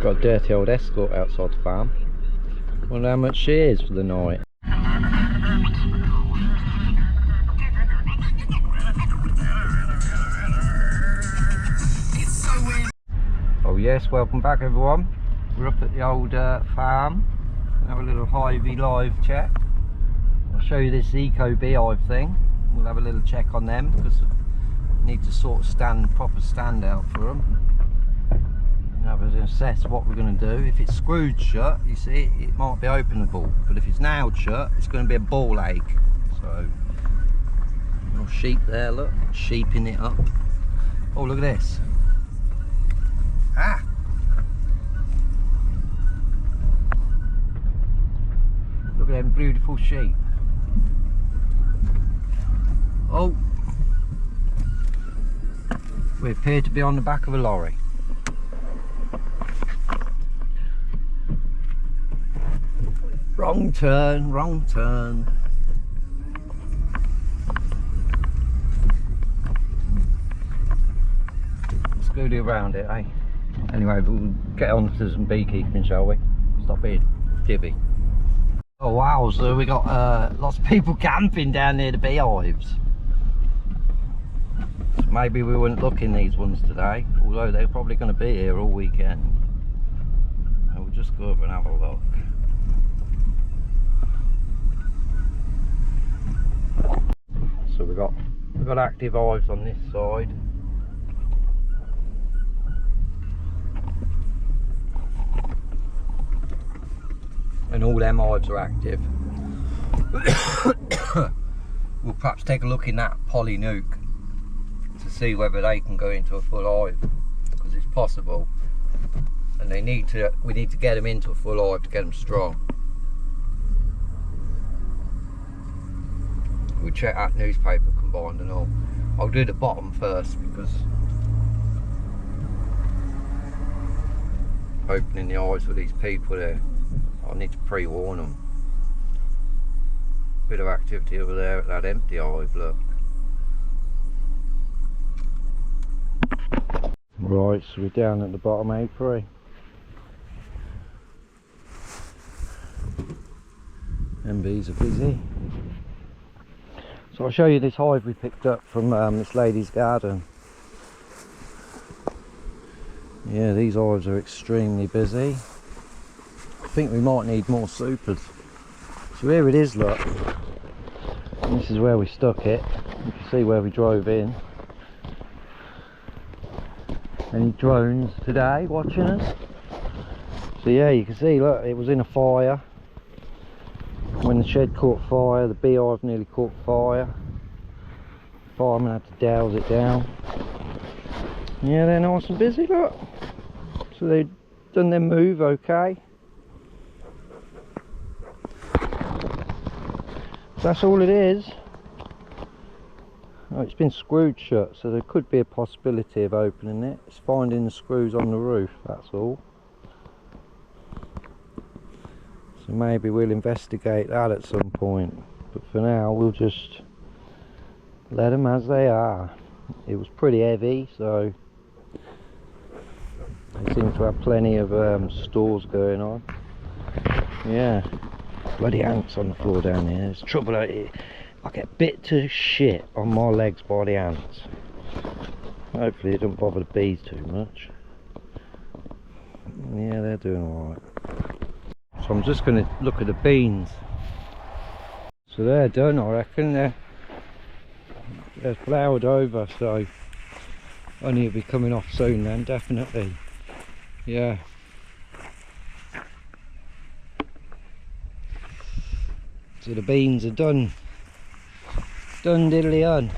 Got a dirty old escort outside the farm. Wonder how much she is for the night. Oh yes, welcome back everyone. We're up at the old farm. Have a little Hive and Drive check. I'll show you this eco beehive thing. We'll have a little check on them because we need to sort of proper stand out for them. Now we're going to assess what we're going to do. If it's screwed shut, you see, it might be openable, but if it's nailed shut, it's going to be a ball ache. So, little sheep there, look, sheeping it up. Oh, look at this. Ah! Look at them beautiful sheep. Oh! We appear to be on the back of a lorry. Wrong turn, wrong turn. Scooty around it, eh? Anyway, we'll get on to some beekeeping, shall we? Stop being divvy. Oh wow, so we got lots of people camping down near the beehives. So maybe we wouldn't look in these ones today, although they're probably going to be here all weekend. And we'll just go over and have a look. So we've got active hives on this side. And all them hives are active. We'll perhaps take a look in that poly nuke to see whether they can go into a full hive, because it's possible. And we need to get them into a full hive to get them strong. We'll check that newspaper combined and all. I'll do the bottom first because opening the eyes for these people there, I need to pre-warn them. Bit of activity over there at that empty hive, look. Right, so we're down at the bottom apiary. Them bees are busy. So I'll show you this hive we picked up from this lady's garden. Yeah, these hives are extremely busy. I think we might need more supers. So here it is, look. And this is where we stuck it. You can see where we drove in. Any drones today watching us? So yeah, you can see, look, it was in a fire. When the shed caught fire, the beehive nearly caught fire. The fireman had to douse it down. Yeah, they're nice and busy, look. So they've done their move okay. That's all it is. Oh, it's been screwed shut, so there could be a possibility of opening it. It's finding the screws on the roof, that's all. So maybe we'll investigate that at some point, but for now we'll just let them as they are. It was pretty heavy, so they seem to have plenty of stores going on. Yeah, bloody ants on the floor down here. There's trouble out here. I get bit to shit on my legs by the ants. Hopefully it don't bother the bees too much. Yeah, they're doing alright. So I'm just going to look at the beans. So they're done, I reckon. They're flowered over, so honey will be coming off soon then, definitely. Yeah. So the beans are done. Done diddly done.